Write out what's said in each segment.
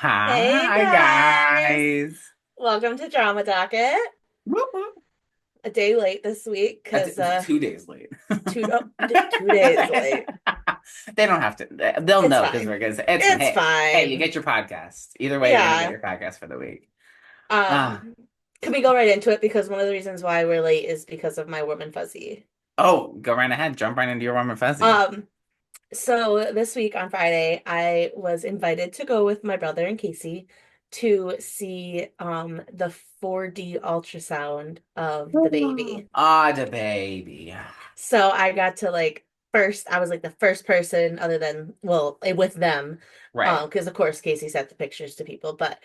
Hey Hi, guys, guys. welcome to Drama Docket. Whoop, whoop. A day late this week because 2 days late. 2 days late. They don't have to. They'll It's know because fine. we're gonna say it's It's hey, you fine. get your podcast. Either way, you're gonna get Yeah. your podcast for the week. Ah, Um, can we go right into it? Because one of the reasons why we're late is because of my warm and fuzzy. oh, go right ahead. Jump right into your warm and fuzzy. Um, so this week on Friday, I was invited to go with my brother and Casey to see the 4D ultrasound of the baby. Ah, the baby. So I got to first, I was like the first person other than, well, with them, Right. because of course Casey sent the pictures to people, but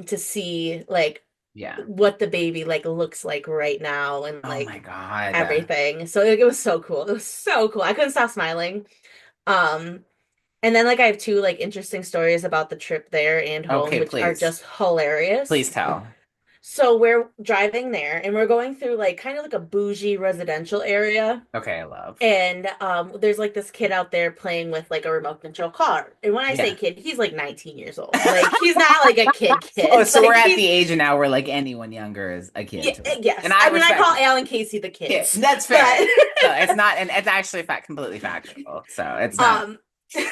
to see like Yeah. what the baby like looks like right now and Oh my like God. everything. So it was so cool. It was so cool. I couldn't stop smiling. Um, and then like I have two like interesting stories about the trip there and home, Okay, which are please. just hilarious. Please tell. So we're driving there and we're going through like kind of like a bougie residential area. Okay, I love. And there's like this kid out there playing with like a remote control car. And when I say Yeah. kid, he's like 19 years old. Like he's not like a kid Oh, kid. so we're Like at he's the age now where like anyone younger is a kid yeah, to us, and yes. I I mean I respect call it. Alan Casey the Yeah, kids. that's But fair. No, it's not, and it's actually fact, completely factual. So it's not. um so I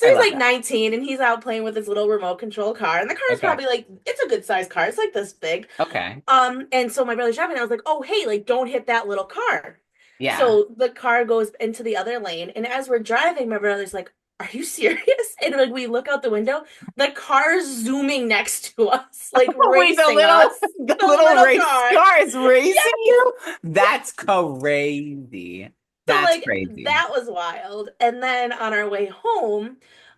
he's love like that. 19 and he's out playing with his little remote control car. And the car is Okay. probably like it's a good sized car. It's like this big. Okay. And so my brother's driving, and I was like, oh hey, like don't hit that little car. Yeah. So the car goes into the other lane, and as we're driving, my brother's like, "Are you serious?" And like we look out the window, the car's zooming next to us, like Wait, the racing little us. the The little little race car. car is racing Yeah. you? That's crazy. So That's like crazy. that was wild. And then on our way home,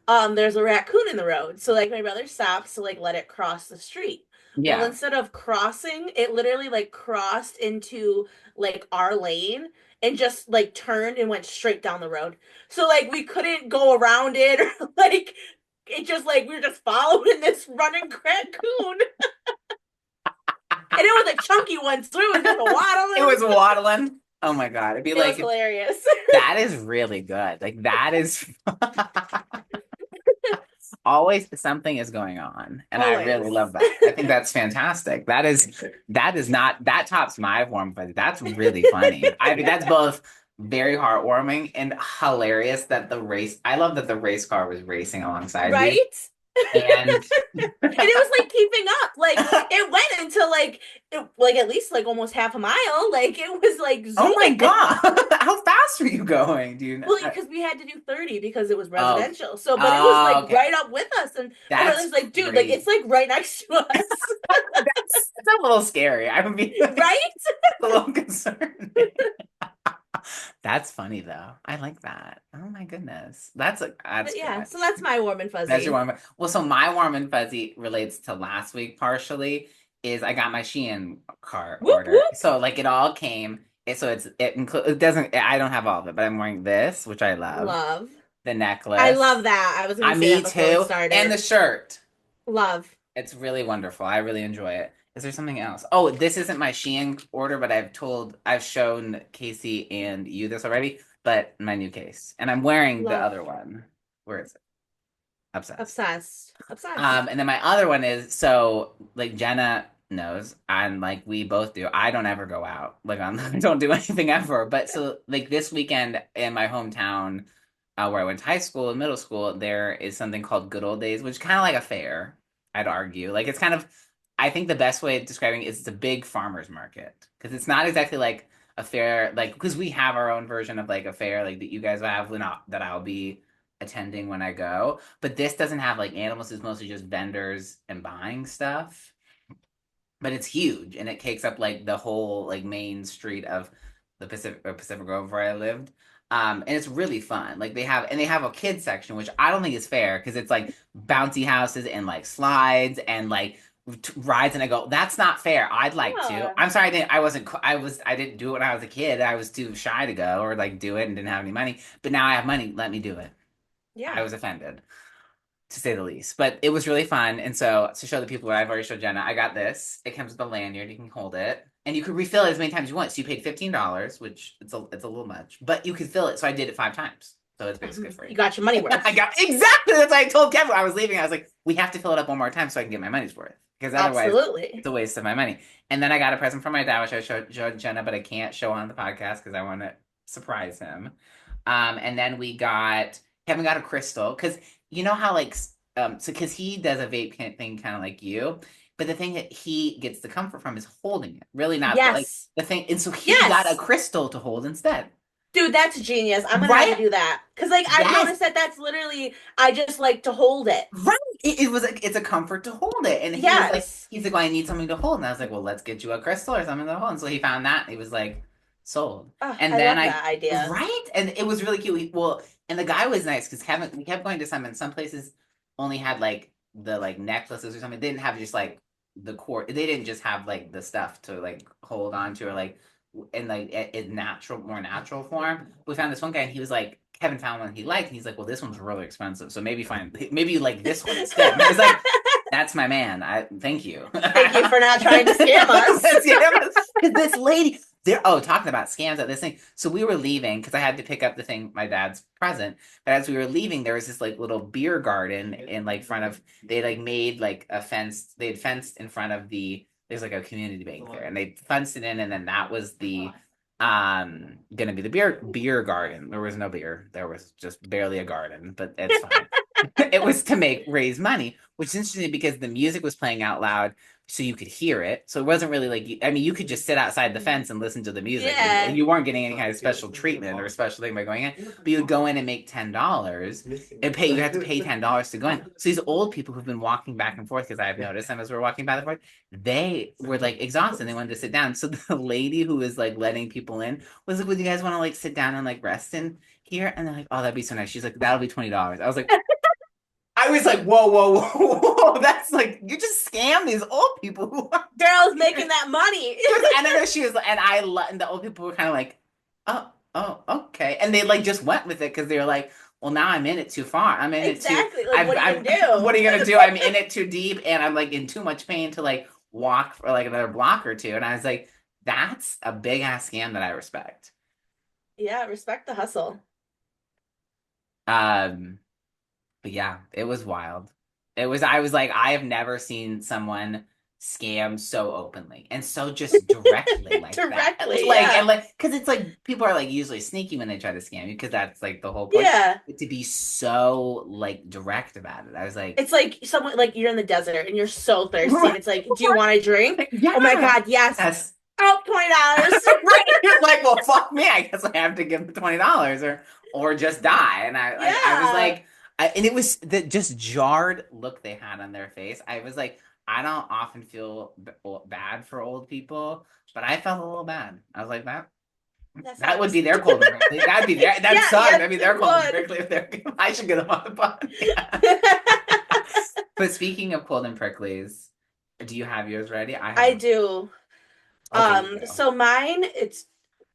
there's a raccoon in the road. So like my brother stops to like let it cross the street. Well, Yeah. instead of crossing, it literally like crossed into like our lane and just like turned and went straight down the road. So like we couldn't go around it or like it just like we were just following this running raccoon. And it was a chunky one, so it was just It waddling. was waddling. Oh my God. It'd be It was like hilarious. that is really good. Like that is always something is going on, and I really Always. love that. I think that's fantastic. That is not that tops my warm fuzzy. That's really funny. I mean, that's both very heartwarming and hilarious that the race. I love that the race car was racing alongside you, Right? and And it was like keeping up. Like it went until like at least like almost half a mile. Like it was like oh my zooming. God, how fast were you going? Do you know? Well, because we had to do 30 because it was Oh, residential. So, but it was like oh, okay. right up with us. And my That's brother's like, dude, like crazy. it's like right next to us. That's a little scary. I would be like, Right? a little concerned. That's funny though. I like that. Oh my goodness. That's But yeah, good. so that's my warm and That's your fuzzy. warm. Well, so my warm and fuzzy relates to last week partially. Is I got my Shein cart Whoop order. whoop. So like it all came. It doesn't. I don't have all of it, but I'm wearing this, which I love. Love. The I necklace. love that. I was I gonna say me that before we too, and the started. shirt. Love. It's really wonderful. I really enjoy it. Is there something else? Oh, this isn't my Shein order, but I've shown Casey and you this already, but my new case. And I'm wearing the Love. other one. Where is it? Obsessed. Obsessed. Obsessed. And then my other one is so like Jenna knows, and like we both do. I don't ever go out. Like I don't do anything ever. But so like this weekend in my hometown, where I went to high school and middle school, there is something called Good Old Days, which is kind of like a fair, I'd argue. Like it's kind of, I think the best way of describing it is it's a big farmer's market because it's not exactly like a fair, like because we have our own version of like a fair, like that you guys have, not that I'll be attending when I go. But this doesn't have like animals, it's mostly just vendors and buying stuff. But it's huge and it takes up like the whole like main street of the Pacific Grove where I lived. And it's really fun. Like they have a kids section, which I don't think is fair because it's like bouncy houses and like slides and like rides. And I go, that's not fair. I'd like to. Yeah. I'm sorry, I didn't do it when I was a kid. I was too shy to go or like do it and didn't have any money. But now I have money. Let me do it. I Yeah. was offended to say the least. But it was really fun. And so to show the people what I've already showed Jenna, I got this. It comes with a lanyard. You can hold it. And you could refill it as many times as you want. So you paid $15, which it's a little much, but you could fill it. So I did it 5 times. So it's basically free. You got your money I worth. got exactly that's what I told Kevin. I was leaving. I was like, we have to fill it up one more time so I can get my money's worth. Because otherwise it's Absolutely. a waste of my money. And then I got a present from my dad, which I showed Jenna, but I can't show on the podcast because I want to surprise him. And then Kevin got a crystal because you know how like so because he does a vape thing kind of like you, but the thing that he gets the comfort from is holding it, really not like Yes. the thing. And so he got a Yes. crystal to hold instead, Dude, that's genius. I'm gonna have to right? do that. Cause like I've Yes, noticed that that's literally I just like to hold it. right. It was like it's a comfort to hold it, and Yes. he's like, well, I need something to hold, and I was like, well, let's get you a crystal or something to hold. And so he found that. He was like, sold. Oh, And I then love I that idea. right, and it was really cute. Well, and the guy was nice because Kevin we kept going to some, and some places only had like the like necklaces or something. They didn't have just like the cord. They didn't just have like the stuff to like hold on to or like in like in more natural form. We found this one guy, and he was like. Kevin found one he liked, and he's like, "Well, this one's really expensive, so maybe you like this one instead." And I was like, "That's my man. I thank you." Thank you for not trying to scam us. Because this lady, talking about scams at this thing. So we were leaving because I had to pick up the thing, my dad's present. But as we were leaving, there was this like little beer garden in like front of. They like made like a fence. They had fenced in front of there's like a community bank there, and they fenced it in, and then that was the gonna be the beer garden. There was no beer. There was just barely a garden, but it's fine. It was to raise money, which is interesting because the music was playing out loud so you could hear it. So it wasn't really like I mean you could just sit outside the fence and listen to the music. Yeah. You weren't getting any kind of special treatment or special thing by going in. But you would go in and make $10 and pay you have to pay $10 to go in. So these old people who've been walking back and forth because I've noticed them as we're walking back and forth, they were like exhausted. They wanted to sit down. So the lady who was like letting people in was like, would you guys want to like sit down and like rest in here? And they're like, oh, that'd be so nice. She's like, that'll be $20. I was like, whoa, whoa, whoa, whoa. That's like, you just scam these old people who are. Girl's making that money. And I know she was, and the old people were kind of like, oh, okay. And they like just went with it because they were like, well, now I'm in it too far. I'm in it too, Exactly. Like, what are you gonna do? what are you gonna do? I'm in it too deep and I'm like in too much pain to like walk for like another block or two. And I was like, that's a big ass scam that I respect. Yeah, respect the hustle. Um, But yeah, it was wild. I was like, I have never seen someone scam so openly and so just directly like that. Directly, Like, yeah. and like, because it's like people are like usually sneaky when they try to scam you because that's like the whole point. Yeah. But to be so like direct about it, I was like, It's like someone like you're in the desert and you're so thirsty and it's like, do you want a drink? yeah, Oh my God, yes. that's Oh, $20. right. You're like, well, fuck me. I guess I have to give the $20 or just die. And I was Yeah. like, and it was the just jarred look they had on their face. I was like, I don't often feel bad for old people, but I felt a little bad. I was like, That that would sucks. be their cold and prickly. That'd be that Yeah, sucks. yes, That'd be their it cold and would. prickly if they're. I should get them on the pod. Yeah. But speaking of cold and pricklies, do you have yours ready? I have I mine. do. Okay, you go. So mine, it's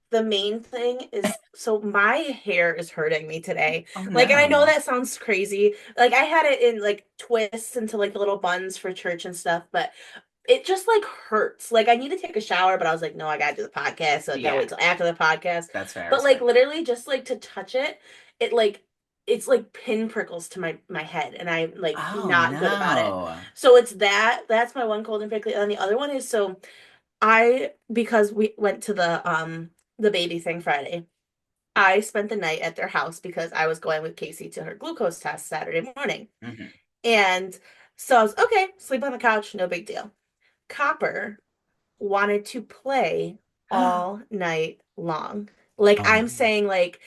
the main thing is so my hair is hurting me today. Oh Like, and I know no. that sounds crazy. Like, I had it in like twists into like little buns for church and stuff, but it just like hurts. Like, I need to take a shower, but I was like, no, I gotta do the podcast, so I gotta Yeah, wait till after the podcast. that's fair. But like, literally, just like to touch it, it like it's like pin prickles to my head, and I'm like Oh not good about it. no. So it's that's my one cold and prickly. And the other one is so I because we went to the baby thing Friday. I spent the night at their house because I was going with Casey to her glucose test Saturday morning. Hmm. And so I was okay, sleep on the couch, no big deal. Copper wanted to play all night long. Like Oh I'm no. saying like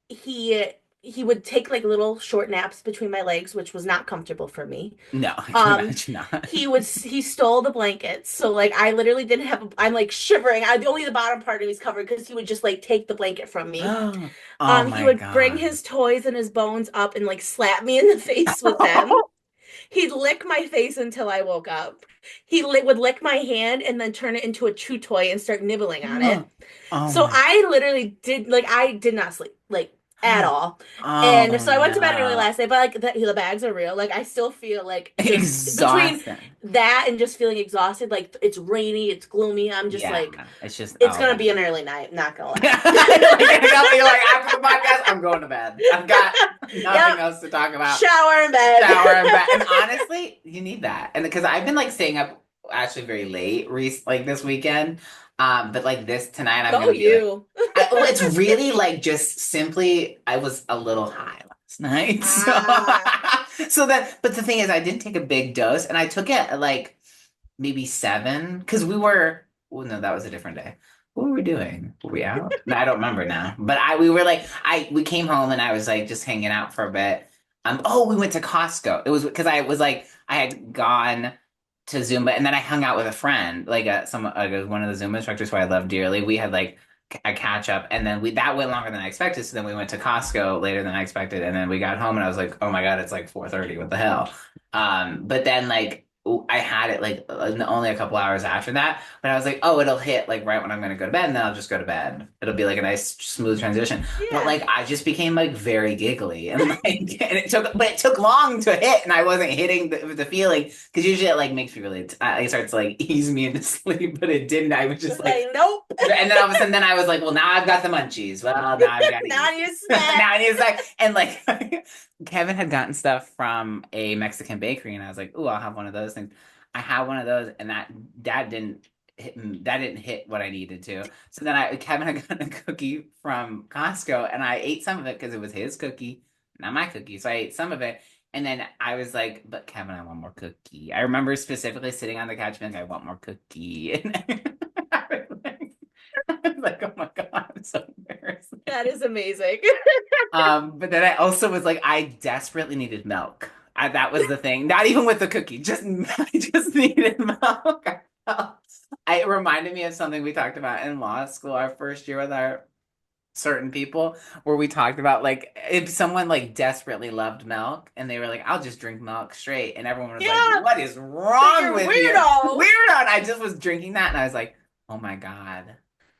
he he would take like little short naps between my legs, which was not comfortable for me. No, I can Um, imagine not. he stole the blankets. So like I literally didn't have I'm like shivering. I only the bottom part of me is covered because he would just like take the blanket from me. Oh He my would bring God. his toys and his bones up and like slap me in the face with them. He'd lick my face until I woke up. Would lick my hand and then turn it into a chew toy and start nibbling on it. Oh So my. I literally did like I did not sleep. Like at all. And Oh so I went to bed early no. last night, but like the bags are real. Like I still feel like just between Exhausting. that and just feeling exhausted, like it's rainy, it's gloomy. I'm just Yeah. like, It's just it's oh gonna god. be an early night, not gonna lie. You're like after the podcast, I'm going to bed. I've got nothing Yep. else to talk about. Shower in bed. Shower and bed. And honestly, you need that. And because I've been like staying up actually very late, like this weekend. But like this tonight, I'm Go gonna be like, you. well, it's really like just simply I was a little high last night, so Ah. so that. But the thing is, I didn't take a big dose, and I took it at like maybe seven because we were. Well, no, that was a different day. What were we doing? Were we out? No, I don't remember now. But we were like we came home and I was like just hanging out for a bit. Oh, we went to Costco. It was because I was like I had gone to Zumba and then I hung out with a friend, like one of the Zumba instructors who I love dearly. We had like a catch up and then we that went longer than I expected. So then we went to Costco later than I expected and then we got home and I was like, oh my God, it's like 4:30. What the hell? But then like I had it like only a couple hours after that, but I was like, oh, it'll hit like right when I'm gonna go to bed, and then I'll just go to bed. It'll be like a nice smooth transition. But Yeah. like I just became like very giggly and like and it took long to hit, and I wasn't hitting the feeling because usually it like makes me really it starts to like ease me into sleep, but it didn't. I was just Just like. like, nope. And then all of a sudden, then I was like, well, now I've got the munchies. Well, now I've got to Now eat. I need a Now snack. I need a snack. And like, Kevin had gotten stuff from a Mexican bakery, and I was like, "Ooh, I'll have one of those things." I had one of those, and that didn't hit what I needed to. So then Kevin had gotten a cookie from Costco, and I ate some of it because it was his cookie, not my cookie. So I ate some of it, and then I was like, "But Kevin, I want more cookie." I remember specifically sitting on the couch being like, "I want more cookie," and I was like, "Oh my God, I'm so embarrassed." That is amazing. But then I also was like, I desperately needed milk. That was the thing. Not even with the cookie, just I just needed milk. It reminded me of something we talked about in law school, our first year with our certain people, where we talked about like if someone like desperately loved milk and they were like, I'll just drink milk straight, and everyone was like, Yeah. what is Like wrong you're with you? weirdo. Weirdo. And I just was drinking that, and I was like, oh my God,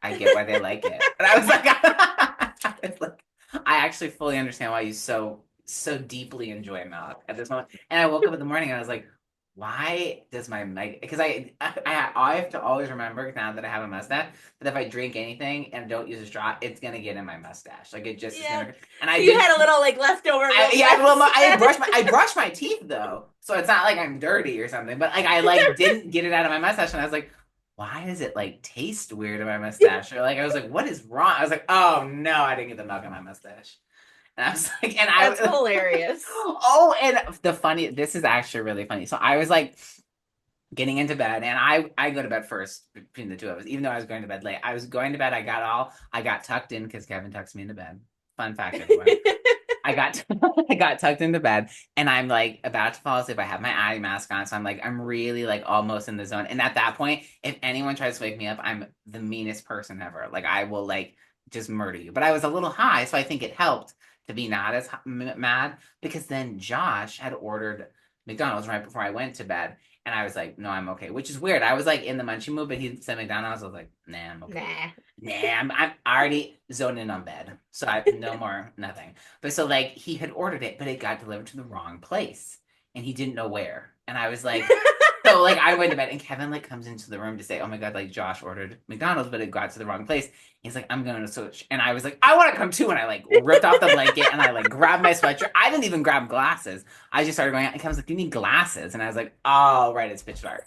I get why they like it. And I was like, I was like, I actually fully understand why you so deeply enjoy milk at this moment. And I woke up in the morning and I was like, why does my mic? Because I have to always remember now that I have a mustache that if I drink anything and don't use a straw, it's gonna get in my mustache. Like it just is Yeah. gonna. And I So you did. had a little like leftover milk Yeah, well, mustache. I brushed my teeth though, so it's not like I'm dirty or something. But like I like didn't get it out of my mustache, and I was like, why does it like taste weird in my mustache? Or like I was like, what is wrong? I was like, oh no, I didn't get the milk in my mustache. And I was like, and That's I, hilarious. oh, and this is actually really funny. So I was like getting into bed, and I go to bed first between the two of us, even though I was going to bed late. I was going to bed. I got tucked in because Kevin tucks me into bed. Fun fact, everyone. I got I got tucked into bed and I'm like about to fall asleep. I have my eye mask on, so I'm like I'm really like almost in the zone. And at that point, if anyone tries to wake me up, I'm the meanest person ever. Like I will like just murder you. But I was a little high, so I think it helped to be not as mad because then Josh had ordered McDonald's right before I went to bed. And I was like, no, I'm okay, which is weird. I was like in the munchie mood, but he said McDonald's. I was like, nah, I'm okay. Nah. Nah, I'm already zoned in on bed. So I no more nothing. But so like he had ordered it, but it got delivered to the wrong place. And he didn't know where. And I was like, so like I went to bed and Kevin like comes into the room to say, oh my God, like Josh ordered McDonald's, but it got to the wrong place. He's like, I'm going to switch. And I was like, I want to come too. And I like ripped off the blanket and I like grabbed my sweatshirt. I didn't even grab glasses. I just started going out and Kevin's like, you need glasses. And I was like, oh, right, it's pitch dark.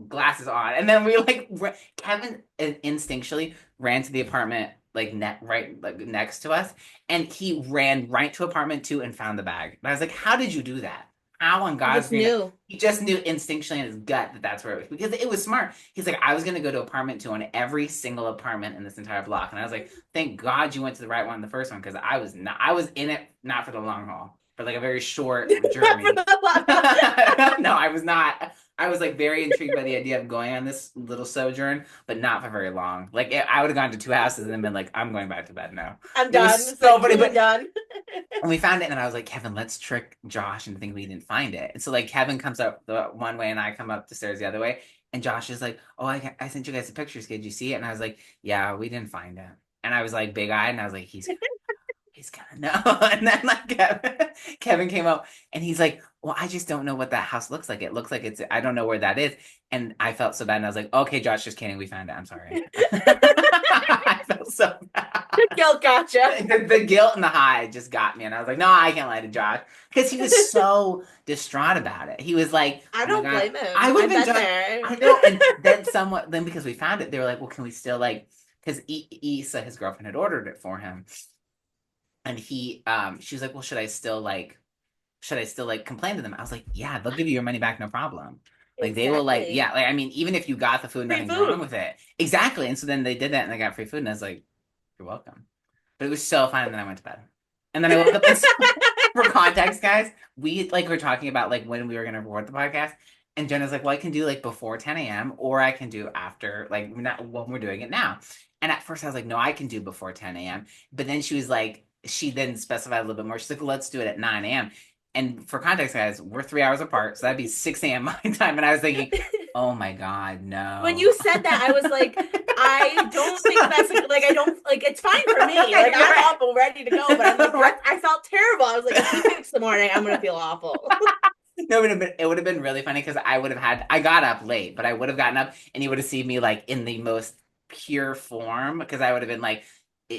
Glasses on. And then we like Kevin instinctually ran to the apartment like net right like next to us, and he ran right to apartment 2 and found the bag. And I was like, how did you do that? How on You God's just green? knew. He just knew instinctually in his gut that that's where it was because it was smart. He's like, I was gonna go to apartment 2 on every single apartment in this entire block, and I was like, thank God you went to the right one, the first one, because I was in it not for the long haul, for like a very short journey. No, I was not. I was like very intrigued by the idea of going on this little sojourn, but not for very long. Like I would have gone to 2 houses and then been like, I'm going back to bed now. I'm It was done. It's so like funny, truly but done. and we found it, and I was like, Kevin, let's trick Josh into thinking we didn't find it. And so like Kevin comes up the one way, and I come up the stairs the other way, and Josh is like, oh, I sent you guys the pictures. Did you see it? And I was like, yeah, we didn't find it. And I was like big eyed, and I was like, he's he's gonna know. And then like Kevin came up and he's like, well, I just don't know what that house looks like. It looks like I don't know where that is. And I felt so bad. And I was like, okay, Josh, just kidding. We found it. I'm sorry. I felt so bad. Guilt gotcha. The guilt and the high just got me. And I was like, no, I can't lie to Josh. Because he was so distraught about it. He was like, I oh my don't God, blame I him. would have I've been been done. there. I know. And then someone, then because we found it, they were like, well, can we still like, because Issa, his girlfriend, had ordered it for him. And she was like, well, should I still like complain to them? I was like, yeah, they'll give you your money back, no problem. Like they will like, Exactly. yeah, like I mean, even if you got the food, Free nothing's wrong food. with it. Exactly. And so then they did that and they got free food, and I was like, you're welcome. But it was so fun, and then I went to bed. And then I woke up and for context, guys, we like were talking about like when we were gonna record the podcast. And Jenna's like, well, I can do like before 10 a.m. or I can do after, like not when we're doing it now. And at first I was like, no, I can do before 10 a.m. But then she was like, she then specified a little bit more. She's like, well, let's do it at 9 a.m. And for context, guys, we're 3 hours apart. So that'd be 6 a.m. my time. And I was thinking, oh my God, When you no. said that, I was like, I don't So, think that's a, like I don't like it's fine for me. Like you're I'm right. up and ready to go, but I'm like Right. I felt terrible. I was like, if he picks the morning, I'm gonna feel awful. No, it would have been really funny because I got up late, but I would have gotten up and you would have seen me like in the most pure form because I would have been like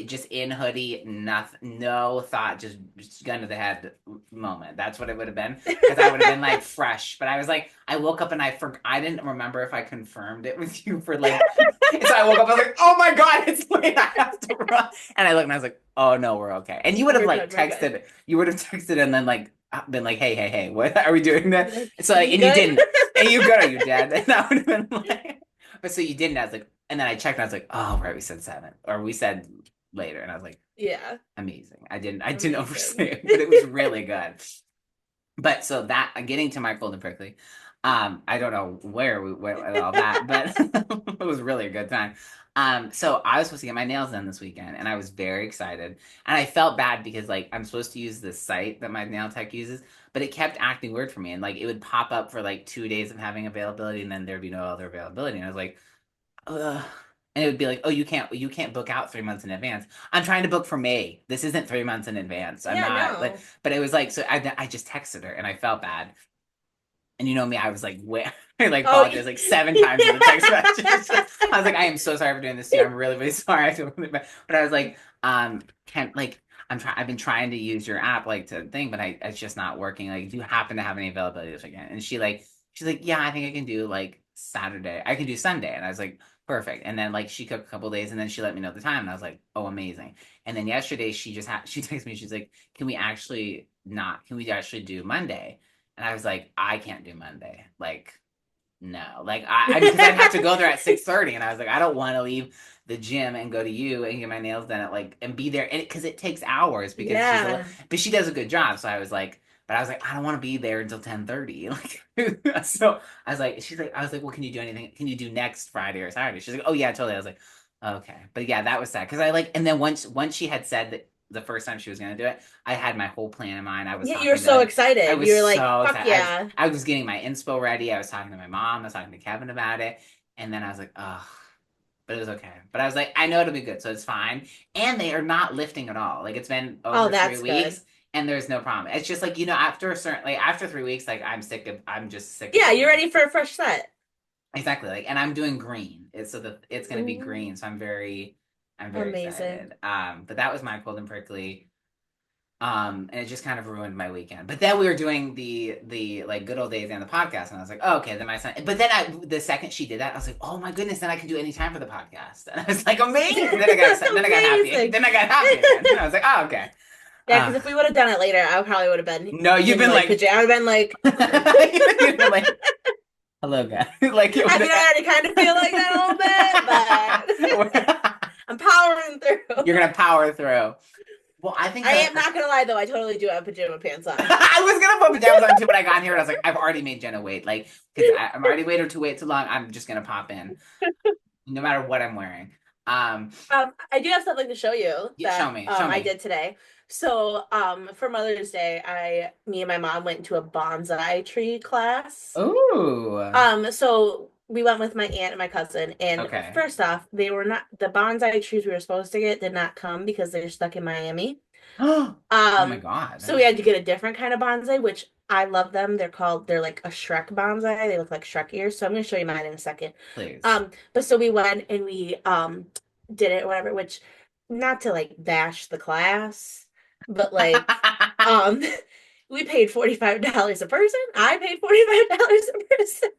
just in hoodie, nothing, no thought, just gun to the head moment. That's what it would have been because I would have been like fresh. But I was like, I woke up and I didn't remember if I confirmed it with you for like, so I woke up, I was like, oh my God, it's late, I have to run. And I looked and I was like, oh no, we're okay. And you would have We're like good, we're good. texted and then like been like, hey, what are we doing that? Like, So like, you and you good? didn't. And you good? Are you dead? And that would have been like, but so you didn't. I was like, and then I checked and I was like, oh right, we said 7 or we said later, and I was like, Yeah, amazing. I didn't amazing. oversleep, but it was really good. But so that getting to my cold and prickly, I don't know where we went with all that, but it was really a good time. So I was supposed to get my nails done this weekend, and I was very excited. And I felt bad because like I'm supposed to use this site that my nail tech uses, but it kept acting weird for me, and like it would pop up for like 2 days of having availability, and then there'd be no other availability, and I was like, ugh. And it would be like, oh, you can't book out 3 months in advance. I'm trying to book for May. This isn't 3 months in advance. I'm Yeah, not like, no. but it was like, so I just texted her and I felt bad. And you know me, I was like, where I like Oh, apologized like 7 times in the text message. I was like, I am so sorry for doing this to you. I'm really, really sorry. I feel really bad. But I was like, can like I've been trying to use your app like to thing, but it's just not working. Like, do you happen to have any availability this weekend? And she's like, yeah, I think I can do like Saturday. I can do Sunday. And I was like, perfect. And then like she took a couple days and then she let me know the time. And I was like, oh, amazing. And then yesterday she texted me, she's like, can we actually do Monday? And I was like, I can't do Monday. Like, no. Like because I'd have to go there at 6:30. And I was like, I don't want to leave the gym and go to you and get my nails done at like and be there and because it takes hours because yeah. but she does a good job. So I was like, I don't want to be there until 10:30. Like so I was like, well, can you do anything? Can you do next Friday or Saturday? She's like, oh yeah, totally. I was like, okay. But yeah, that was sad. Because I like and then once she had said that the first time she was gonna do it, I had my whole plan in mind. Yeah, you're so I excited. was You're like, so fuck excited. yeah. I was getting my inspo ready. I was talking to my mom. I was talking to Kevin about it. And then I was like, oh, but it was okay. But I was like, I know it'll be good, so it's fine. And they are not lifting at all. Like it's been Oh, over three that's good. weeks and there's no problem. It's just like, after a certain like after 3 weeks, like I'm just sick of Yeah, you're doing ready for a fresh set. exactly like and I'm doing green. It's gonna be Ooh, green, so I'm very amazing. excited. But that was my cold and prickly. And it just kind of ruined my weekend. But then we were doing the like good old days and the podcast, and I was like, oh, okay, then my son. But then the second she did that, I was like, oh my goodness, then I can do any time for the podcast, and I was like, amazing. Then I got happy. Amazing. Then I got happy again. And I was like, oh, okay. Yeah, Uh, because if we would have done it later, I probably would have been no, you've in been like like, pajama. I would have been like, you've been like, hello, guys. Like it I would mean, I already kind of feel like that a little bit, but I'm powering you're through. gonna power through. Well, I think I that am not gonna lie though, I totally do have pajama pants on. I was gonna put pajamas on too, but I got here and I was like, I've already made Jenna wait, like, because I'm already waited to wait too long. I'm just gonna pop in, no matter what I'm wearing. I do have something to show you Show that me, show I me. did today. So, for Mother's Day, me and my mom went to a bonsai tree class. Ooh, So we went with my aunt and my cousin, and okay. first off, they were not the bonsai trees we were supposed to get did not come because they're stuck in Miami. Oh my Um, so we God. had to get a different kind of bonsai, which I love them. They're like a Shrek bonsai. They look like Shrek ears. So I'm gonna show you mine in a second. Please. But so we went and we did it, whatever, which not to like bash the class, but like um we paid $45 a person. I paid $45 a person.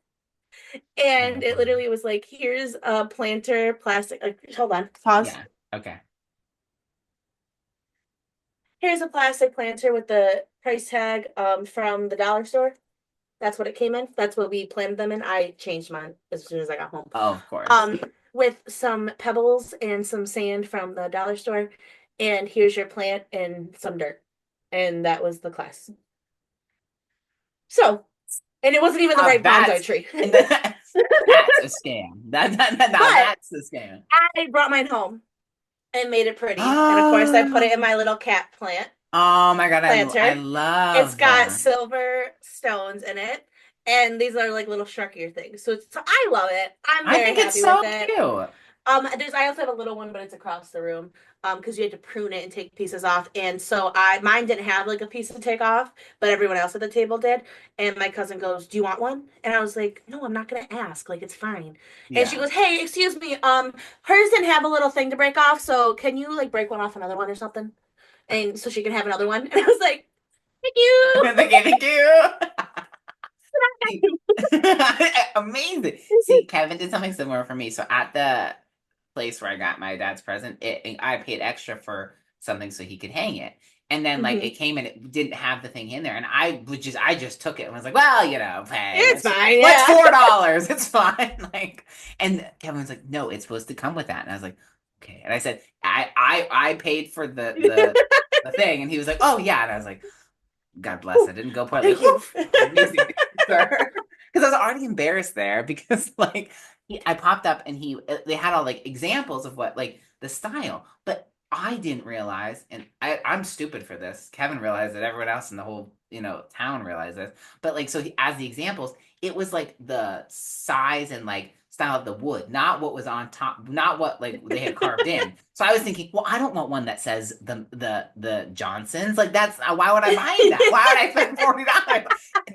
Oh And my it God. literally was like, here's a planter, plastic. Hold on, pause. Yeah. Okay. Here's a plastic planter with the price tag from the dollar store. That's what it came in. That's what we planted them in. I changed mine as soon as I got home. Oh, of course. Um, with some pebbles and some sand from the dollar store. And here's your plant and some dirt. And that was the class. So, and it wasn't even the right bonsai That's tree. that's a scam. Now But that's a scam. I brought mine home and made it pretty. And of course, I put it in Oh, my little cat plant oh my God, I planter. It's love got silver stones in it, and these are like little Shrek things. So I love it. I'm I very think it's happy with so it. cute. There's I also have a little one, but it's across the room. Because you had to prune it and take pieces off. And so I mine didn't have like a piece to take off, but everyone else at the table did. And my cousin goes, "Do you want one?" And I was like, "No, I'm not gonna ask. Like it's fine." And she Yeah. goes, "Hey, excuse me, hers didn't have a little thing to break off, so can you like break one off another one or something? And so she can have another one." And I was like, "Thank you." Thank you. See, amazing. See, Kevin did something similar for me. So at the place where I got my dad's present, I paid extra for something so he could hang it. And then like Hmm. it came and it didn't have the thing in there. And I just took it and was like, well, hey, It's fine, what's yeah. $4? It's fine. Like, and Kevin was like, no, it's supposed to come with that. And I was like, okay. And I said, I paid for the thing. And he was like, oh yeah. And I was like, God bless. I didn't go politely. Thank you. Amazing answer. Because I was already embarrassed there because like I popped up and they had all like examples of what like the style, but I didn't realize, and I'm stupid for this. Kevin realized that everyone else in the whole town realized this, but like so as the examples, it was like the size and like style of the wood, not what was on top, not what like they had carved in. So I was thinking, well, I don't want one that says the Johnsons. Like that's why would I buy that? Why would I spend $40?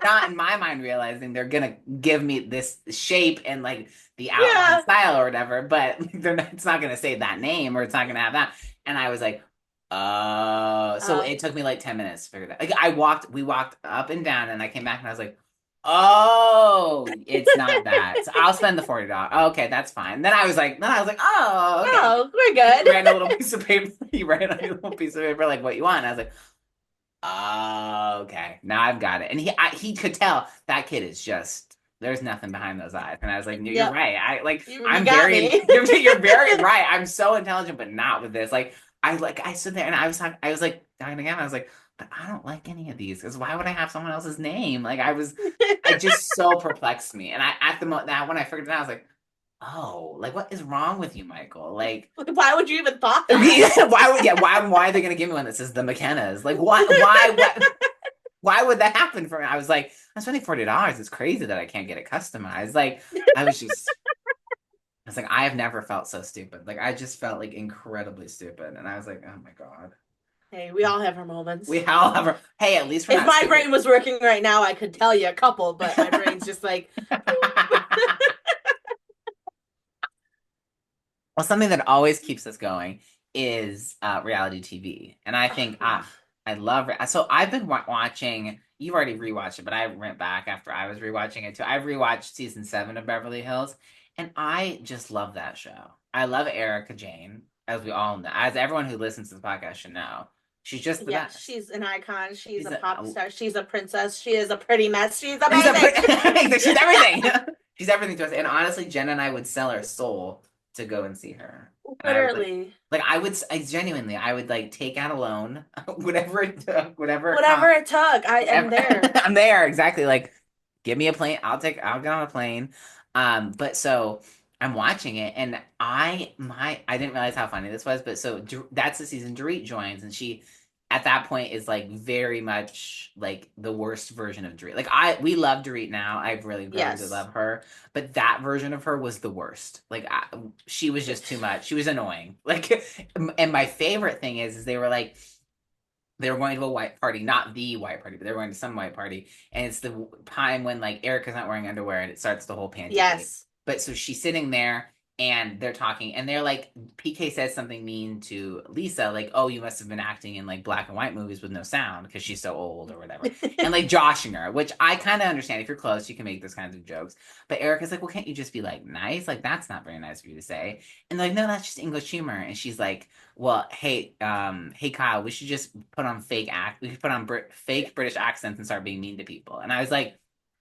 Not in my mind realizing they're gonna give me this shape and like the outline Yeah. style or whatever, but it's not gonna say that name or it's not gonna have that. And I was like, so Uh, it took me like 10 minutes to figure that. Like we walked up and down, and I came back and I was like, oh, it's not that. So I'll spend the $40. Okay, that's fine. Then I was like, oh, okay. oh, we're He good. ran a little piece of paper. He ran a little piece of paper, like what you want. And I was like, oh, okay. Now I've got it. And he could tell that kid is just there's nothing behind those eyes. And I was like, no, you're Yep. right. You I'm got very me. you're very right. I'm so intelligent, but not with this. I stood there and I was like talking again. I was like, but I don't like any of these because why would I have someone else's name? I just so perplexed me. And I at the moment that when I figured it out, I was like, oh, like what is wrong with you, Michael? Like Why would you even thought that? why are they gonna give me one that says the McKennas? Like why would that happen for me? I was like, I'm spending $40. It's crazy that I can't get it customized. Like I was just I was like, I have never felt so stupid. Like I just felt like incredibly stupid. And I was like, oh my God. Hey, we all have our moments. We all have hey, at least we're If not my stupid. brain was working right now, I could tell you a couple, but my brain's just like, Well, something that always keeps us going is reality TV, and I think I love it. So I've been watching. You've already rewatched it, but I went back after I was rewatching it too. I rewatched season 7 of Beverly Hills, and I just love that show. I love Erica Jane, as we all know, as everyone who listens to the podcast should know. She's just the yeah, best. she's an icon. She's She's a a, pop star. She's a princess. She is a pretty mess. She's she's a amazing. she's everything. She's everything to us. And honestly, Jen and I would sell our soul to go and see her. And I would Literally. I genuinely, I would like take out a loan, whatever it took, whatever it Whatever cost, it took, I am whatever. there. I'm there, exactly. Like, give me a plane. I'll get on a plane. But so I'm watching it, and I didn't realize how funny this was, but so that's the season Dorit joins, and she at that point is like very much like the worst version of Dorit. Like we love Dorit now. I've really grown to Yes. love her, but that version of her was the worst. She was just too much. She was annoying. Like, and my favorite thing is they were like, they were going to a white party, not the white party, but they were going to some white party, and it's the time when like Erica's not wearing underwear and it starts the whole panty gate. Yes. But so she's sitting there and they're talking and they're like PK says something mean to Lisa, like, oh, you must have been acting in like black and white movies with no sound because she's so old or whatever. And like joshing her, which I kind of understand. If you're close, you can make those kinds of jokes. But Erica's like, well, can't you just be like nice? Like that's not very nice for you to say. And they're like, no, that's just English humor. And she's like, well, hey Kyle, we should just put on we should put on fake British accents and start being mean to people. And I was like,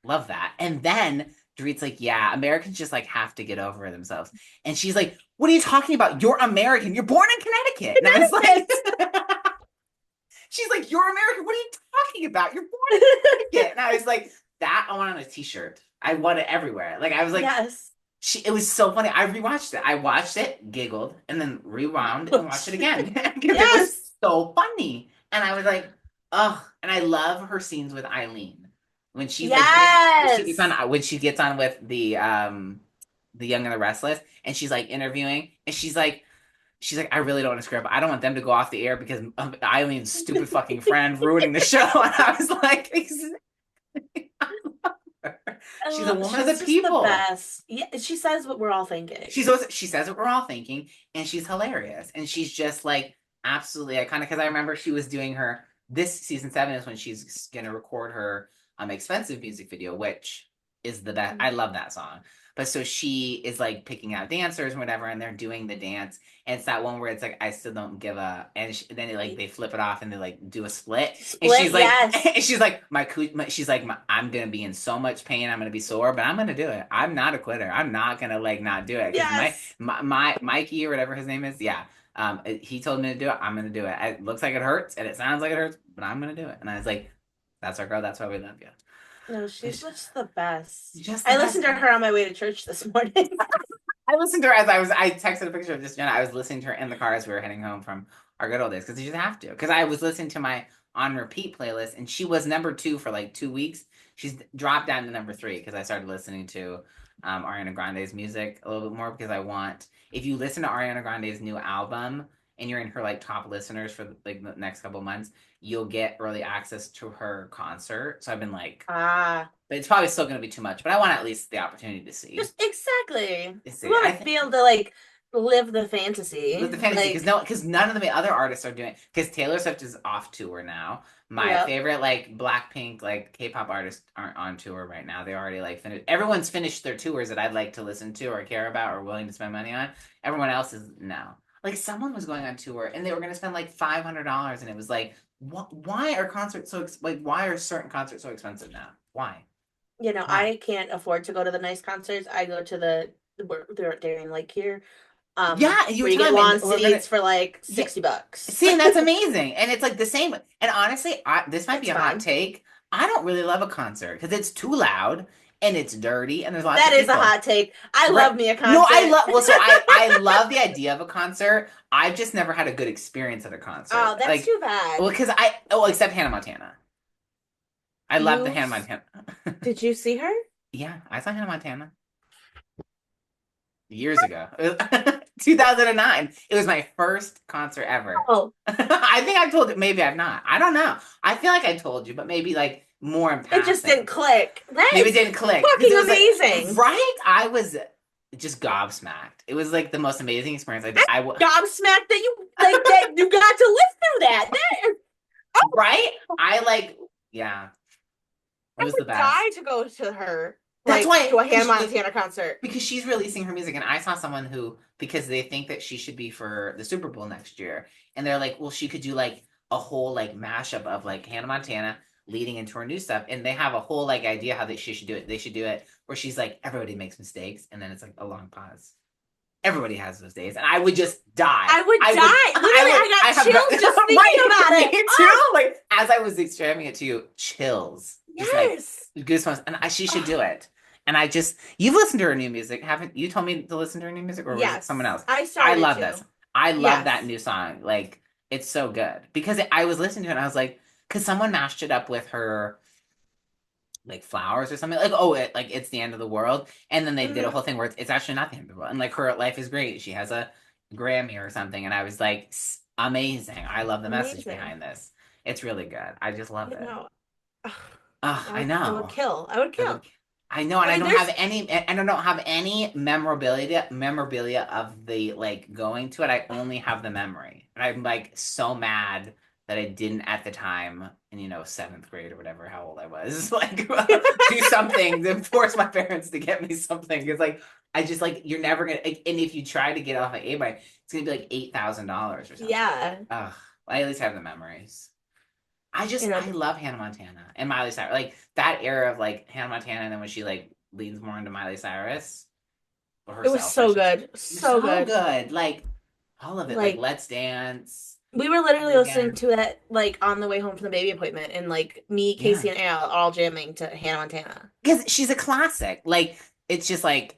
love that. And then Dorit's like, yeah, Americans just like have to get over themselves. And she's like, what are you talking about? You're American. You're born in Connecticut. And I was Connecticut. like, she's like, you're American. What are you talking about? You're born in Connecticut. And I was like, that I want on a t-shirt. I want it everywhere. Like I was like, Yes. it was so funny. I rewatched it. I watched it, giggled, and then rewound and watched it again because it was Yes. so funny. And I was like, oh, and I love her scenes with Eileen when she's like Yes. when she gets on with the Young and the Restless and she's like interviewing and she's like I really don't want to script. I don't want them to go off the air because of Eileen's stupid fucking friend ruining the show. And I was like, she's a woman of the She's just the people. best. Yeah, she says what we're all thinking. She says what we're all thinking, and she's hilarious, and she's just like absolutely iconic. Because I remember she was doing her this season 7 is when she's gonna record her expensive music video, which is the best. I love that song. But so she is like picking out dancers and whatever, and they're doing the dance. And it's that one where it's like I still don't give a, and then they flip it off and they like do a split, and Split, yes. she's like she's like I'm gonna be in so much pain, I'm gonna be sore, but I'm gonna do it. I'm not a quitter. I'm not gonna like not do it because Yes. my Mikey or whatever his name is, yeah. He told me to do it. I'm gonna do it. It looks like it hurts and it sounds like it hurts, but I'm gonna do it. And I was like, "That's our girl. That's why we love you." No, she's It's just the best. just the I best. listened to her on my way to church this morning. I listened to her I texted a picture of just Jenna. I was listening to her in the car as we were heading home from our good old days because you just have to. Because I was listening to my on repeat playlist and she was number 2 for like 2 weeks. She's dropped down to number 3 because I started listening to Ariana Grande's music a little bit more because I want, if you listen to Ariana Grande's new album and you're in her like top listeners for like the next couple months, you'll get early access to her concert. So I've been like, Ah, but it's probably still going to be too much. But I want at least the opportunity to see. just exactly. To see. We want to be able to like live the With fantasy. the fantasy because Like, because none of the other artists are doing, because Taylor Swift is off tour now. My yep. favorite like Blackpink like K-pop artists aren't on tour right now. They already like finished. Everyone's finished their tours that I'd like to listen to or care about or willing to spend money on. Everyone else is no. Like someone was going on tour and they were going to spend like $500 and it was like, why are concerts so like why are certain concerts so expensive now? Why? You know, Why? I can't afford to go to the nice concerts. I go to where they're at Darien Lake here, Yeah, and you were where you get telling me, lawn and we're gonna, seats for like yeah. $60. See, and that's amazing. And it's like the same. And honestly, this might be It's a hot fine. take. I don't really love a concert because it's too loud and it's dirty and there's lots That of is a people. hot take. I Right? love me a No, I concert. love. Well, so I love the idea of a concert. I've just never had a good experience at a concert. Oh, that's Like, too well, bad. because except Hannah Montana. I love the You Hannah Montana. did you see her? Yeah, I saw Hannah Montana years ago. 2009. It was my first concert ever. Oh, I think I told you. Maybe I've not. I don't know. I feel like I told you, but maybe like more in it just didn't passing. click. That Maybe it is didn't click because fucking it was like amazing. right. I was just gobsmacked. It was like the most amazing experience. Gobsmacked that you like that you got to live through that. That is, Right. I like yeah. It I was the would die best. to go to her, That's like why to a Hannah Montana concert. because she's releasing her music and I saw someone who because they think that she should be for the Super Bowl next year and they're like well she could do like a whole like mashup of like Hannah Montana leading into her new stuff and they have a whole like idea how she should do it. They should do it where she's like everybody makes mistakes and then it's like a long pause. Everybody has those days and I would just die. I would die. Literally, I got chills just thinking about it. Me too. Like as I was describing it to you, chills. Just like Yes. goosebumps and she should Oh, do it. And I just, you've listened to her new music, haven't you? Told me to listen to her new music, or was it yes. someone else? I I started love to. this. I love that Yes. new song. Like, it's so good because I was listening to it and I was like, because someone mashed it up with her, like flowers or something. Like, oh, like it's the end of the world. And then they did a Hmm. whole thing where it's actually not the end of the world. And like her life is great. She has a Grammy or something. And I was like, amazing. I love the message Amazing. behind this. It's really good. I just love You it. know, ugh, Oh, I I would know. kill. I would It would. kill. I know, and I Like don't have there's any. And I don't have any memorabilia of the like going to it. I only have the memory, and I'm like so mad that I didn't at the time in seventh grade or whatever how old I was like do something to force my parents to get me something. It's like I just like you're never gonna. Like, and if you try to get off an A bike, it's gonna be like $8,000 or something. yeah, Ugh. I at least have the memories. I you know, love Hannah Montana and Miley Cyrus. Like that era of like Hannah Montana and then when she like leans more into Miley Cyrus or it was herself, I so should say. good, It was so so good. good. Like all of it. Like Like Let's Dance. we were literally Never listening Again. to it like on the way home from the baby appointment, and like me, Yeah. Casey, and Al all jamming to Hannah Montana. Because she's a classic. Like it's just like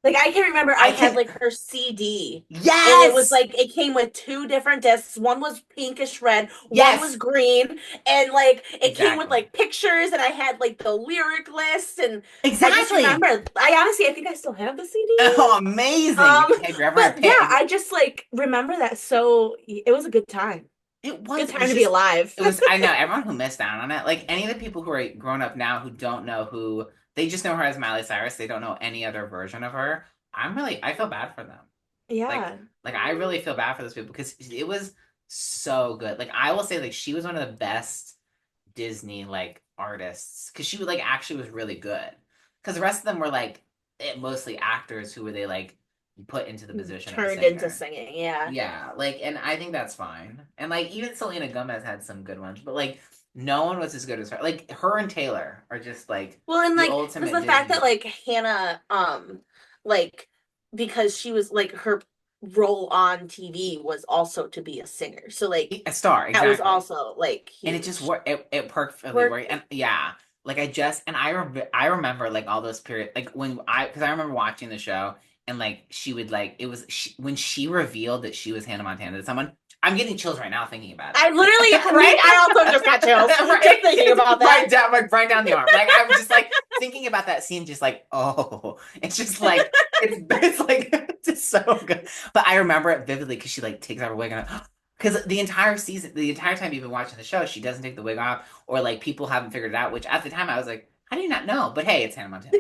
Like I can remember I I had can like her CD, and it was yes! like it came with two different discs. One was pinkish red, one was Yes! green, and like it came with Exactly. like pictures, and I had like the lyric list, and I just Exactly. remember. I honestly, I think I still have the CD. Oh, amazing. Um, If you're ever in a but yeah, pit, I just like remember that. So it was a good time. Good it time was to be just alive. I know everyone who missed out on it, like any of the people who are grown up now who don't know who they just know her as Miley Cyrus, they don't know any other version of her. I feel bad for them. Like Yeah. I really feel bad for those people because it was so good. Like I will say like she was one of the best Disney like artists because she would like actually was really good. Because the rest of them were like mostly actors who were they like put into the position of a Turned into singer. singing. Yeah. Yeah, like, and I think that's fine. And like, even Selena Gomez had some good ones, but like, no one was as good as her. Like, her and Taylor are just like Well, and the like, because ultimate the fact that Disney. like Hannah, like, because she was like her role on TV was also to be a singer, so like A star, that was exactly. also like And it just huge. worked. It perfectly Work, worked. And yeah, like I remember like all those periods, like because I remember watching the show and like she would like when she revealed that she was Hannah Montana to someone. I'm getting chills right now thinking about it. I Like, literally, right? I also just got chills just right, thinking about right that. down, like right down the arm. Like I'm just like thinking about that scene, just like oh, it's just like it's like it's just so good. But I remember it vividly because she like takes out her wig and because the entire season, the entire time you've been watching the show, she doesn't take the wig off, or like people haven't figured it out. Which at the time I was like, how do you not know? But hey, it's Hannah Montana.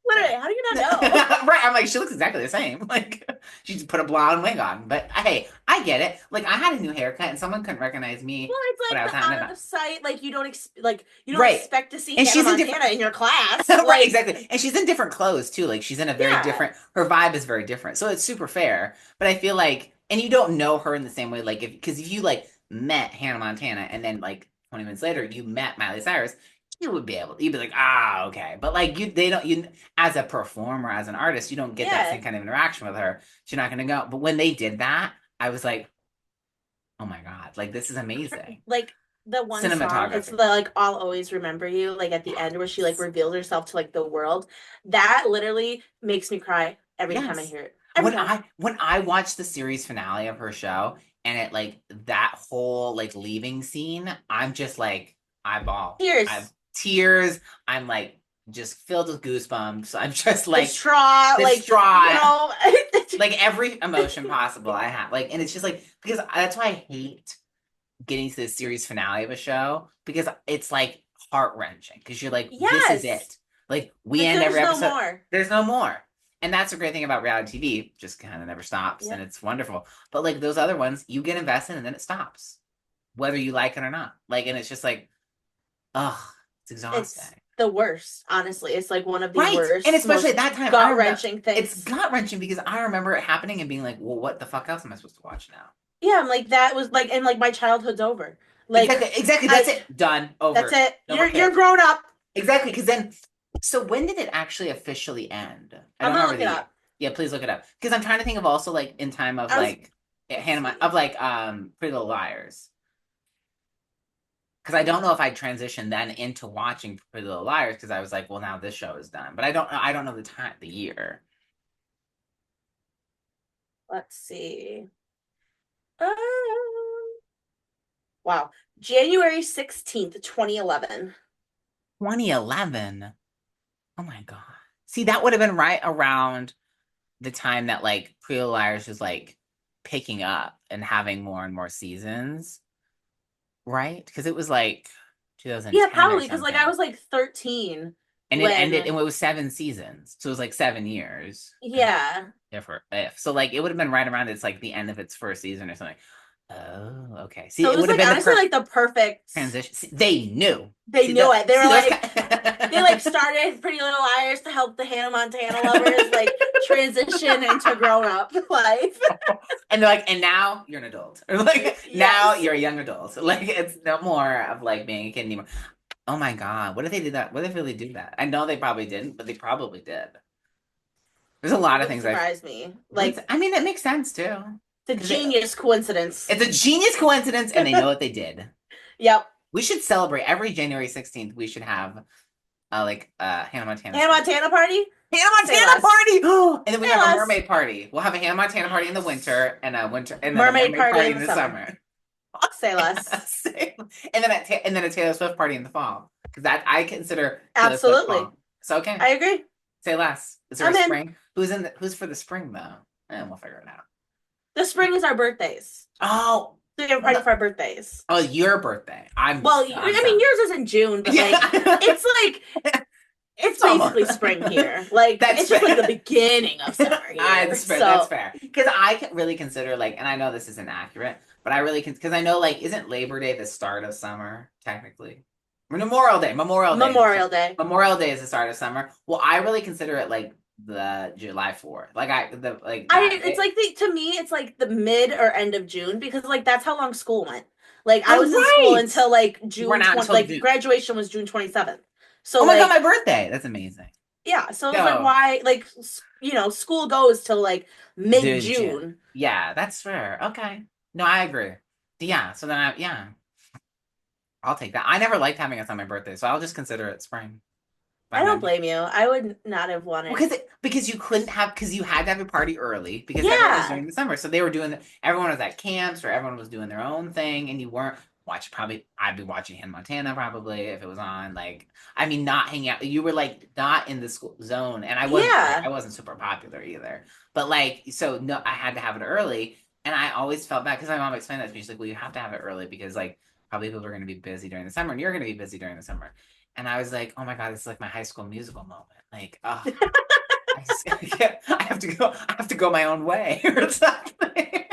Literally, So how do you not know? right, I'm like, she looks exactly the same. Like she just put a blonde wig on. But hey, I get it. Like I had a new haircut and someone couldn't recognize Well, me it's when I was like the having out it. of sight, like you don't like you don't Right. expect to see And Hannah she's in different Montana in your class. right, Like, exactly. And she's in different clothes too. Like she's in a very yeah, different her vibe is very different. So it's super fair. But I feel like and you don't know her in the same way like if because if you like met Hannah Montana and then like 20 minutes later you met Miley Cyrus, you would be able you'd be like, ah, okay. But like they don't you as a performer, as an artist, you don't get that yeah. same kind of interaction with her. She's not gonna go. But when they did that, I was like, oh my God, like this is amazing. Like the one song, it's the Cinematography. like I'll always remember you, like at the end where she like Yes. reveals herself to like the world. That literally makes me cry every time I Yes. hear it. Every time. When I watched the series finale of her show and it like that whole like leaving scene, I'm just like eyeball. I have Tears. tears. I'm like just filled with goosebumps. I'm just like Distraught, like, you distraught. know, Like every emotion possible I have. Like and it's just like because that's why I hate getting to the series finale of a show because it's like heart-wrenching because you're like this is yes. it. Like we Like end every there's no episode more. there's no more. And that's the great thing about reality TV, just kind of never stops and Yeah. it's wonderful. But like those other ones, you get invested and then it stops, whether you like it or not. Like, and it's just like, ugh, it's It's exhausting. the worst, honestly. It's like one of the Right. And worst, especially at most that time, I remember gut-wrenching it's things. gut-wrenching because I remember it happening and being like, well, what the fuck else am I supposed to watch now? Yeah, I'm like that was like and like my childhood's over. Like Exactly, exactly. That's I it. Done. that's Over. it. No more You're kids. grown up. Exactly, because then, so when did it actually officially end? I I'm don't gonna remember look the it year. up. Yeah, please look it up. Because I'm trying to think of also like in time of I was like let's Hannah see. of like Pretty Little Liars. Because I don't know if I transitioned then into watching Pretty Little Liars because I was like, well, now this show is done. But I don't know the time, the year. Let's see. Um, wow. January 16th, 2011. 2011. Oh my God. See, that would have been right around the time that like Pretty Little Liars was like picking up and having more and more seasons. right? Because it was like Yeah, 2010 or probably because like I something. was like 13 And it ended, when and it was 7 seasons. So it was like 7 years. yeah. If. So like it would have been right around its like the end of its first season or something. Oh, okay. See, So it it was would have like been the honestly like perfect the perfect. transition. See, they knew. They See, knew it. They were those like they like kind. started Pretty Little Liars to help the Hannah Montana lovers like transition into grown up life. And they're like, and now you're an adult, or like now Yes. you're a young adult. Like it's no more of like being a kid anymore. Oh my God, what if they did that? What if they really do that? I know they probably didn't, but they probably did. There's a It lot of wouldn't things I surprise me. would. Like I mean, it makes sense too, the because genius coincidence. it's a genius coincidence, and they know what they did. Yep. We should celebrate every January 16th. We should have like Hannah Montana Hannah spin. Montana party? Hannah Say Montana less. party! Oh, and then we Say have a less. mermaid party. We'll have a Hannah Montana party in the winter and then a Mermaid mermaid party party in in the the summer. summer. Say less. And then a Taylor Swift party in the fall. Because that I consider Taylor Swift Absolutely. fall. So okay. I agree. Say less. Is there a I'm in. spring? Who's for the spring though? And we'll figure it out. The spring is our birthdays. Oh, So we have a well, party for our birthdays. oh, your birthday. Well, I'm I mean, sorry. yours is in June, but like, Yeah. like, it's It's almost. basically spring here. Like, That's it's just like the fair. beginning of summer here. That's fair. That's So, fair. Because I can really consider like, and I know this isn't accurate, but I really can because I know like, isn't Labor Day the start of summer technically? Or Memorial Day. Memorial Day. Memorial Day. Memorial Day is the start of summer. Well, I really consider it like the July 4th. Like like that. It's like to me, it's like the mid or end of June because like that's how long school went. Like I Oh was in school right. until like You weren't June out 20, until like June. graduation was June 27th. Oh So my God, my like, birthday. That's amazing. yeah, so it was like Yo, why like school goes till like mid dude, June. June. Yeah, that's fair. Okay. No, I agree. Yeah. So then yeah. I'll take that. I never liked having us on my birthday, so I'll just consider it spring by I don't then. blame you. I would not have Well, wanted. because you couldn't have because you had to have a party early because everyone was Yeah. during the summer, so they were doing everyone was at camps or everyone was doing their own thing, and you weren't watching. Probably I'd be watching Hannah Montana probably if it was on. Like I mean, not hanging out. You were like not in the school zone, and I Yeah. wasn't super popular either. But like so no, I had to have it early, and I always felt bad because my mom explained that to me. She's like, well, you have to have it early because like probably people are going to be busy during the summer, and you're going to be busy during the summer. And I was like, oh my God, this is like my High School Musical moment. Like, oh, I just I have to go. I have to go my own way or something.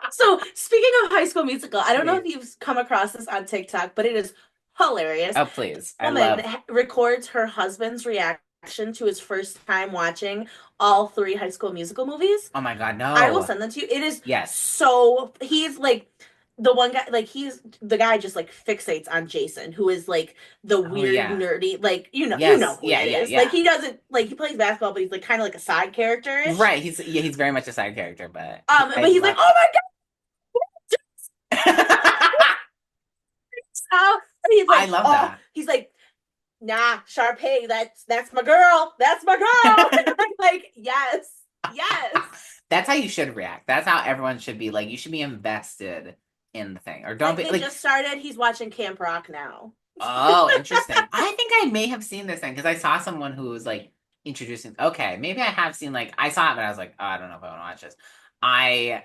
So speaking of High School Musical, I don't know if Please. you've come across this on TikTok, but it is hilarious. Oh, please. I Woman love. records her husband's reaction to his first time watching all three High School Musical movies. Oh my God, I will no. send them to you. It is Yes. so he's like the one guy like he's the guy just like fixates on Jason, who is like the Oh weird yeah. nerdy like you know Yes. who Yeah. that Yeah. is. Like Yeah. he doesn't like he plays basketball, but he's like kind of like a side character ish. Right. He's very much a side character, but But I he's like, love. oh my god, and he's I like, love oh, that. he's like, nah, Sharpay, that's my girl, that's my girl. And I'm like, yes, yes. That's how you should react. That's how everyone should be. Like you should be invested in the thing, or don't Like be they like. just started. He's watching Camp Rock now. Oh, interesting. I think I may have seen this thing because I saw someone who was like introducing. Okay, maybe I have seen like I saw it, but I was like, oh, I don't know if I want to watch this. I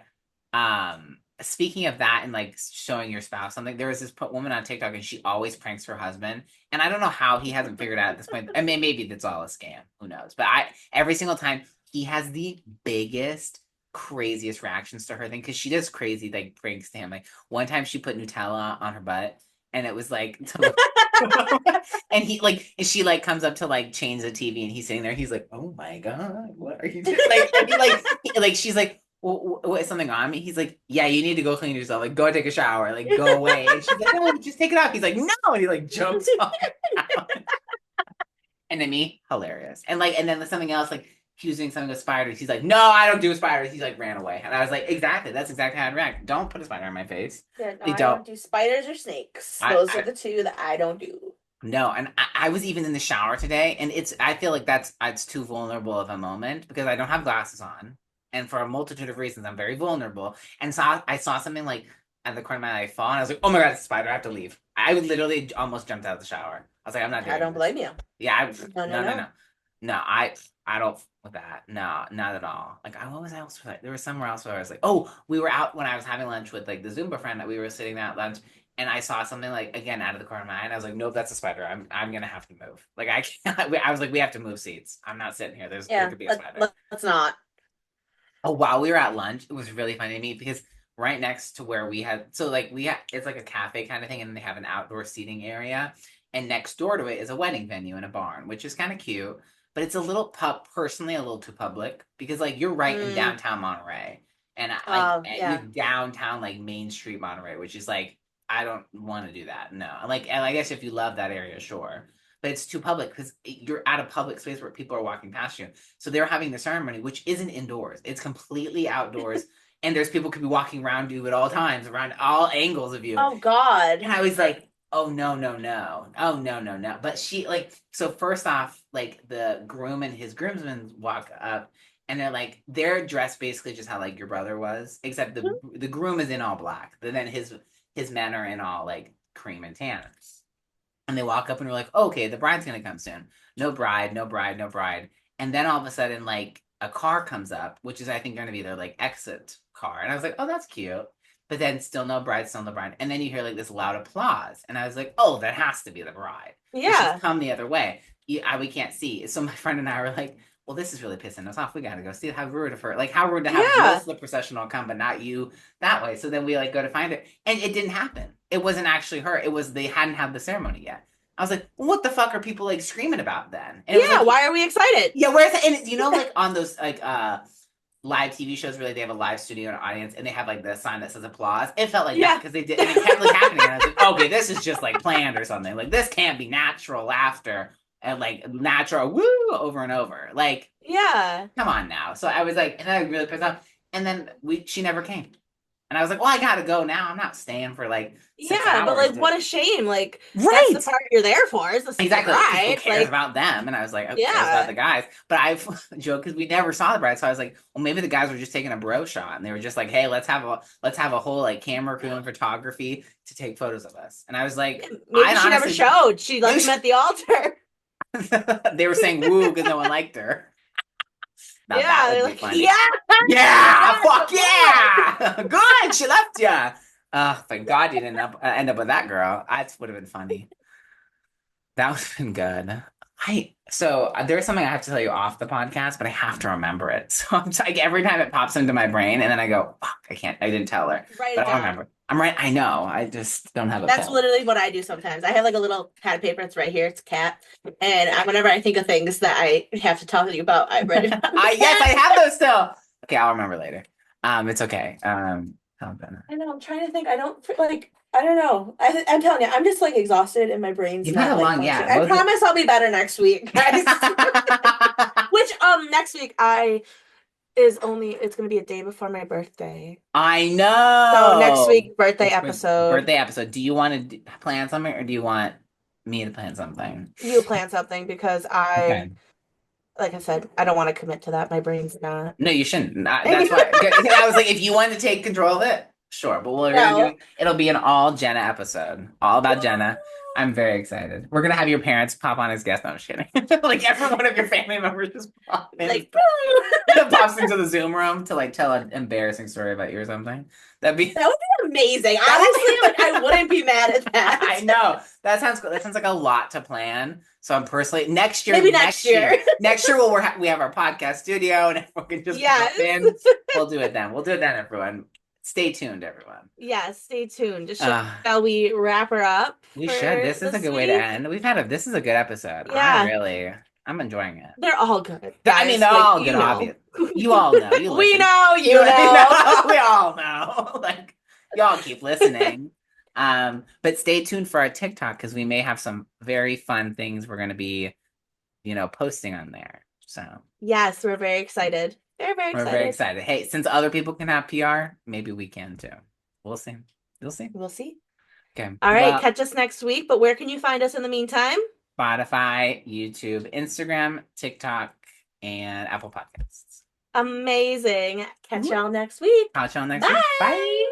speaking of that and like showing your spouse something, there was this woman on TikTok and she always pranks her husband, and I don't know how he hasn't figured out at this point. I mean, maybe that's all a scam. Who knows? But I every single time he has the biggest. Craziest reactions to her thing because she does crazy like pranks to him. Like one time she put Nutella on her butt and it was like to look and he like and she like comes up to like change the TV and he's sitting there he's like oh my God what are you doing like and like she's like what is something on me he's like yeah you need to go clean yourself like go take a shower like go away and she's like no just take it off he's like no and he like jumps off and to me hilarious and then something else like he was doing something with spiders he's like no I don't do spiders he's like ran away and I was like exactly that's exactly how I'd react don't put a spider on my face Yeah, no, they I don't don't do spiders or snakes. Those are I the two that I don't do. No, and I was even in the shower today, and I feel like that's it's too vulnerable of a moment because I don't have glasses on, and for a multitude of reasons, I'm very vulnerable. And so I saw something like at the corner of my eye fall, and I was like, "Oh my God, it's a spider! I have to leave." I would literally almost jumped out of the shower. I was like, "I'm not I doing don't this." blame you. Yeah, No, no, no, no, no. no, no. I don't with that. No, not at all. Like, what was I else? There was somewhere else where I was like, oh, we were out when I was having lunch with like the Zumba friend that we were sitting at lunch, and I saw something like again out of the corner of my eye, and I was like, nope, that's a spider. I'm gonna have to move. Like I can't. I was like, we have to move seats. I'm not sitting here. There Yeah, could be a spider. let's not. Oh, while we were at lunch, it was really funny to me because right next to where we had, so like we had, it's like a cafe kind of thing, and they have an outdoor seating area, and next door to it is a wedding venue and a barn, which is kind of cute, but it's a little personally a little too public because like you're right in Mm, downtown Monterey, and you're yeah. downtown like Main Street Monterey, which is like I don't want to do that. No, like and I guess if you love that area, sure. But it's too public because you're at a public space where people are walking past you. So they're having the ceremony, which isn't indoors. It's completely outdoors. And there's people could be walking around you at all times, around all angles of you. Oh God. And I was like, oh no, no, no. Oh no, no, no. But she like so first off, like the groom and his groomsmen walk up and they're like they're dressed basically just how like your brother was, except the groom is in all black. But then his men are in all like cream and tan. And they walk up and we're like, oh, okay, the bride's gonna come soon. No bride, no bride, no bride. And then all of a sudden, like a car comes up, which is I think gonna be their like exit car. And I was like, oh, that's cute. But then still no bride, still no bride. And then you hear like this loud applause. And I was like, oh, that has to be the bride. Because she's Yeah. come the other way. We can't see. So my friend and I were like, well, this is really pissing us off. We gotta go see it. How rude of her. Like how rude to have Yeah. just the processional come, but not you that way. So then we like go to find it. And it didn't happen. It wasn't actually her. It was they hadn't had the ceremony yet. I was like, well, what the fuck are people like screaming about then? And it was Yeah. like, Why are we excited? yeah, where's the, and you know, like on those like live TV shows where like, they have a live studio and audience and they have like the sign that says applause. It felt like that Yeah. because they did, and it kept like happening. And I was like, okay, this is just like planned or something. Like this can't be natural laughter and like natural woo over and over. Like, Yeah. come on now. So I was like, and then I really pissed off. And then she never came. And I was like, well, I gotta go now. I'm not staying for like six Yeah, but hours. like what a shame. Like that's the Right. part you're there for, is to see the Exactly, because who bride. cares Like, about them? And I was like, who cares about yeah. the guys? But I've joked because we never saw the bride, so I was like, well, maybe the guys were just taking a bro shot, and they were just like, hey, let's have a whole like camera crew and photography to take photos of us. And I was like, Maybe I she never honestly, showed. She left him at the altar. they were saying woo because no one liked her. Now that Yeah, would they're be like, funny. yeah, Yeah, good fuck boy. yeah, good. She left ya. Oh, thank God you didn't end up with that girl. That would have been funny. That would have been good. There's something I have to tell you off the podcast, but I have to remember it. So I'm like every time it pops into my brain, and then I go, "Fuck, I didn't tell her," Write it but I'll down. remember. I'm right. I know. I just don't have a That's pen. literally what I do sometimes. I have like a little pad of paper. It's right here. It's a cat. And whenever I think of things that I have to tell you about, I write it on the I yes, I pad. have those still. Okay, I'll remember later. It's okay. I know. I'm trying to think. I don't like. I don't know. I'm telling you, I'm just like exhausted and my brain's You've had not a like long, functioning. yeah. I Both. promise I'll be better next week, guys. Which next week I is only it's gonna be a day before my birthday. I So next know. week birthday It's my episode. birthday episode. Do you want to plan something, or do you want me to plan something? You plan something because Okay. like I said, I don't want to commit to that. My brain's not. No, you shouldn't. That's why I was like, if you wanted to take control of it, sure. But we're gonna do No. it. It'll be an all Jenna episode, all about Jenna. I'm very excited. We're gonna have your parents pop on as guests. No, I'm just kidding. Like every one of your family members just pop in, Like pops into the Zoom room to like tell an embarrassing story about you or something. That'd be that would be amazing. that would Honestly, like I wouldn't be mad at I that. know that sounds good. That sounds like a lot to plan. So I'm personally Maybe next year. next year we have our podcast studio and everyone can just pop Yes. in. We'll do it then. We'll do it then, everyone. Stay tuned, everyone. Yes, stay tuned. Just Uh, shall we wrap her up we for should. This is a this good way to week? end. This is a good episode. Yeah, I'm enjoying it. they're all good, I mean, guys. they're Like all good, you know. obvious. You all know. You We listen. know, You you know. we all know. Like y'all keep listening. But stay tuned for our TikTok because we may have some very fun things we're gonna be, posting on there. So Yes, we're very excited. Very we're very excited. excited. Hey, since other people can have PR, maybe we can too. We'll see. You'll see. We'll see. Okay. All right, Well, catch us next week. But where can you find us in the meantime? Spotify, YouTube, Instagram, TikTok, and Apple Podcasts. Amazing. Catch y'all next week. Catch y'all next week. Bye. Bye.